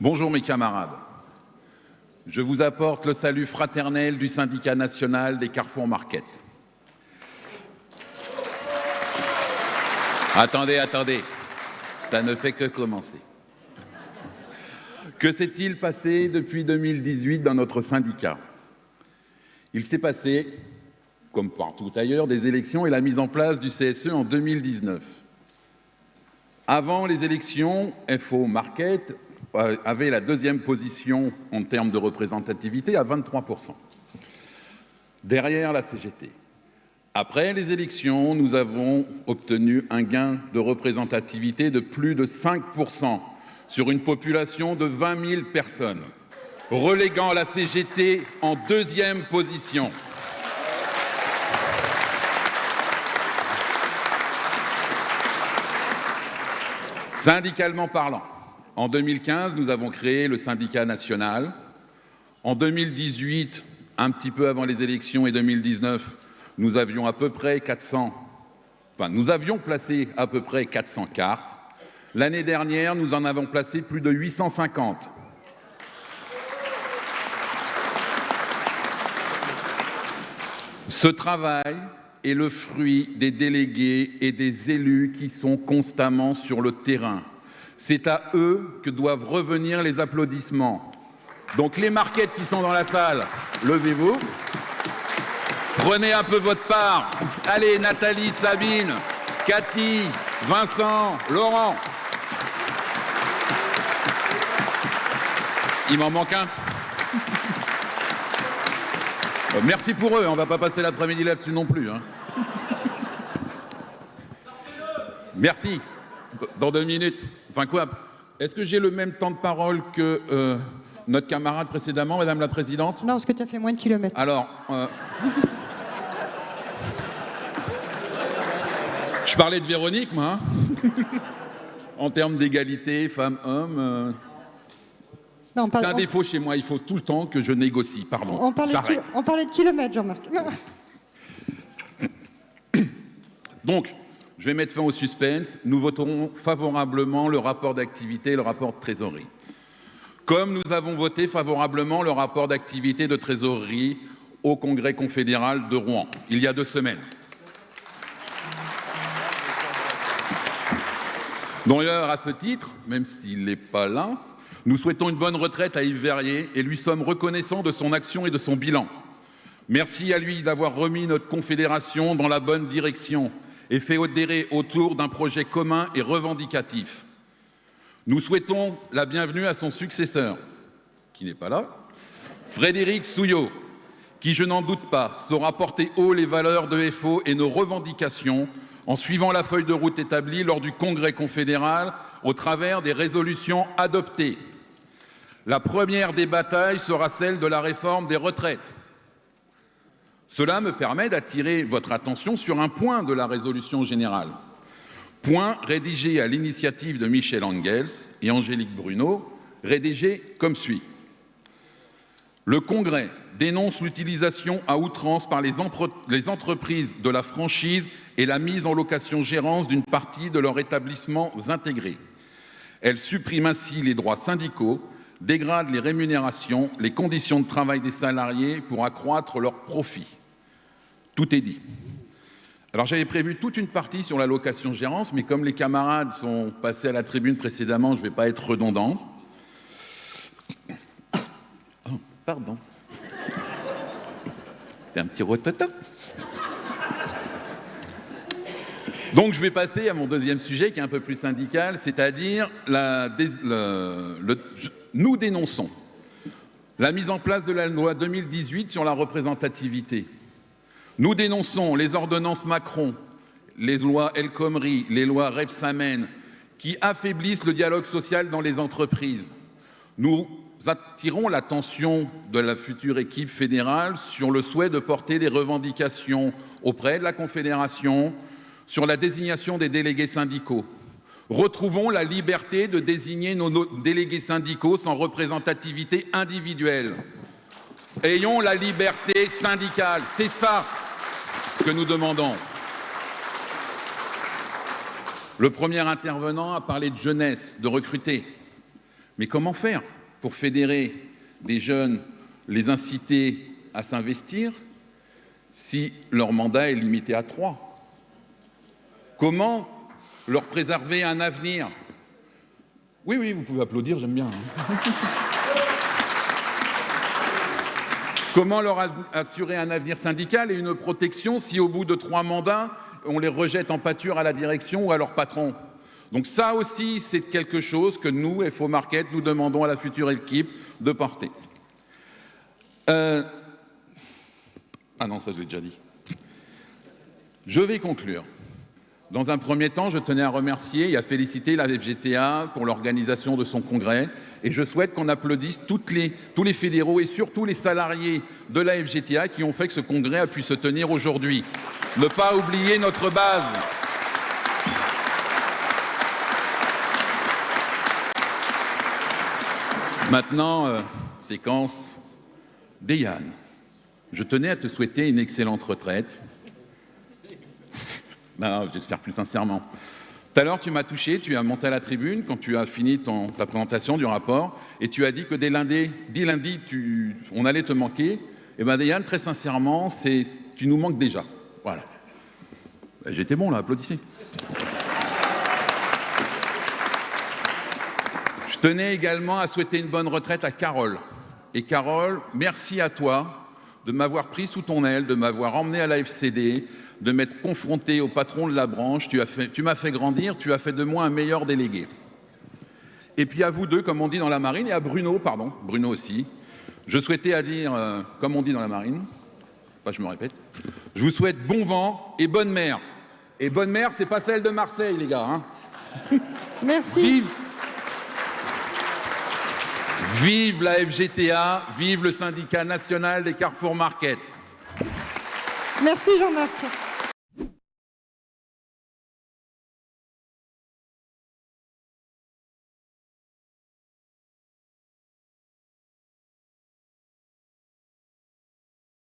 Bonjour mes camarades. Je vous apporte le salut fraternel du syndicat national des Carrefour Market. Attendez, ça ne fait que commencer. Que s'est-il passé depuis 2018 dans notre syndicat? Il s'est passé, comme partout ailleurs, des élections et la mise en place du CSE en 2019. Avant les élections, FO Market avait la deuxième position en termes de représentativité à 23%, derrière la CGT. Après les élections, nous avons obtenu un gain de représentativité de plus de 5% sur une population de 20 000 personnes, reléguant la CGT en deuxième position. Syndicalement parlant, en 2015, nous avons créé le syndicat national. En 2018, un petit peu avant les élections et 2019, nous avions placé à peu près 400 cartes. L'année dernière, nous en avons placé plus de 850. Ce travail est le fruit des délégués et des élus qui sont constamment sur le terrain. C'est à eux que doivent revenir les applaudissements. Donc les marquettes qui sont dans la salle, levez-vous. Prenez un peu votre part. Allez, Nathalie, Sabine, Cathy, Vincent, Laurent. Il m'en manque un. Merci pour eux, on ne va pas passer l'après-midi là-dessus non plus. Merci. Dans 2 minutes. Enfin quoi? Est-ce que j'ai le même temps de parole que notre camarade précédemment, Madame la Présidente? Non, parce que tu as fait moins de kilomètres. Alors, je parlais de Véronique, moi. En termes d'égalité, femmes-hommes. C'est un défaut chez moi, il faut tout le temps que je négocie. Pardon, on parlait de kilomètres, Jean-Marc. Donc, je vais mettre fin au suspense. Nous voterons favorablement le rapport d'activité et le rapport de trésorerie. Comme nous avons voté favorablement le rapport d'activité de trésorerie au Congrès confédéral de Rouen, il y a 2 semaines. D'ailleurs, à ce titre, même s'il n'est pas là, nous souhaitons une bonne retraite à Yves Verrier et lui sommes reconnaissants de son action et de son bilan. Merci à lui d'avoir remis notre confédération dans la bonne direction et fait adhérer autour d'un projet commun et revendicatif. Nous souhaitons la bienvenue à son successeur, qui n'est pas là, Frédéric Souillot, qui, je n'en doute pas, saura porter haut les valeurs de FO et nos revendications en suivant la feuille de route établie lors du Congrès confédéral au travers des résolutions adoptées. La première des batailles sera celle de la réforme des retraites. Cela me permet d'attirer votre attention sur un point de la résolution générale. Point rédigé à l'initiative de Michel Engels et Angélique Bruno, rédigé comme suit. Le Congrès dénonce l'utilisation à outrance par les entreprises de la franchise et la mise en location-gérance d'une partie de leurs établissements intégrés. Elle supprime ainsi les droits syndicaux, dégrade les rémunérations, les conditions de travail des salariés pour accroître leurs profits. Tout est dit. Alors j'avais prévu toute une partie sur la location-gérance, mais comme les camarades sont passés à la tribune précédemment, je ne vais pas être redondant. Oh, pardon. C'est un petit rotata. Donc je vais passer à mon deuxième sujet qui est un peu plus syndical, c'est-à-dire nous dénonçons la mise en place de la loi 2018 sur la représentativité. Nous dénonçons les ordonnances Macron, les lois El Khomri, les lois Rebsamen, qui affaiblissent le dialogue social dans les entreprises. Nous attirons l'attention de la future équipe fédérale sur le souhait de porter des revendications auprès de la Confédération sur la désignation des délégués syndicaux. Retrouvons la liberté de désigner nos délégués syndicaux sans représentativité individuelle. Ayons la liberté syndicale, c'est ça que nous demandons. Le premier intervenant a parlé de jeunesse, de recruter. Mais comment faire pour fédérer des jeunes, les inciter à s'investir si leur mandat est limité à 3? Comment leur préserver un avenir? Oui, oui, vous pouvez applaudir, j'aime bien. Comment leur assurer un avenir syndical et une protection si au bout de 3 mandats, on les rejette en pâture à la direction ou à leur patron? Donc ça aussi, c'est quelque chose que nous, FO Market, nous demandons à la future équipe de porter. Ah non, ça je l'ai déjà dit. Je vais conclure. Dans un premier temps, je tenais à remercier et à féliciter la FGTA pour l'organisation de son congrès. Et je souhaite qu'on applaudisse tous les fédéraux et surtout les salariés de la FGTA qui ont fait que ce congrès a pu se tenir aujourd'hui. Ne pas oublier notre base. Maintenant, séquence Deyane. Je tenais à te souhaiter une excellente retraite. Non, je vais te faire plus sincèrement. Tout à l'heure, tu m'as touché, tu as monté à la tribune quand tu as fini ta présentation du rapport et tu as dit que dès lundi, on allait te manquer. Eh bien, Deyane, très sincèrement, tu nous manques déjà. Voilà. J'étais bon là, applaudissez. Je tenais également à souhaiter une bonne retraite à Carole. Et Carole, merci à toi de m'avoir pris sous ton aile, de m'avoir emmené à la FCD, de m'être confronté au patron de la branche. Tu m'as fait grandir, tu as fait de moi un meilleur délégué. Et puis à vous deux, comme on dit dans la marine, et à Bruno aussi, je souhaitais à dire, comme on dit dans la marine, je me répète, je vous souhaite bon vent et bonne mer. Et bonne mer, c'est pas celle de Marseille, les gars. Hein. Merci. Vive la FGTA, vive le syndicat national des Carrefour Market. Merci Jean-Marc.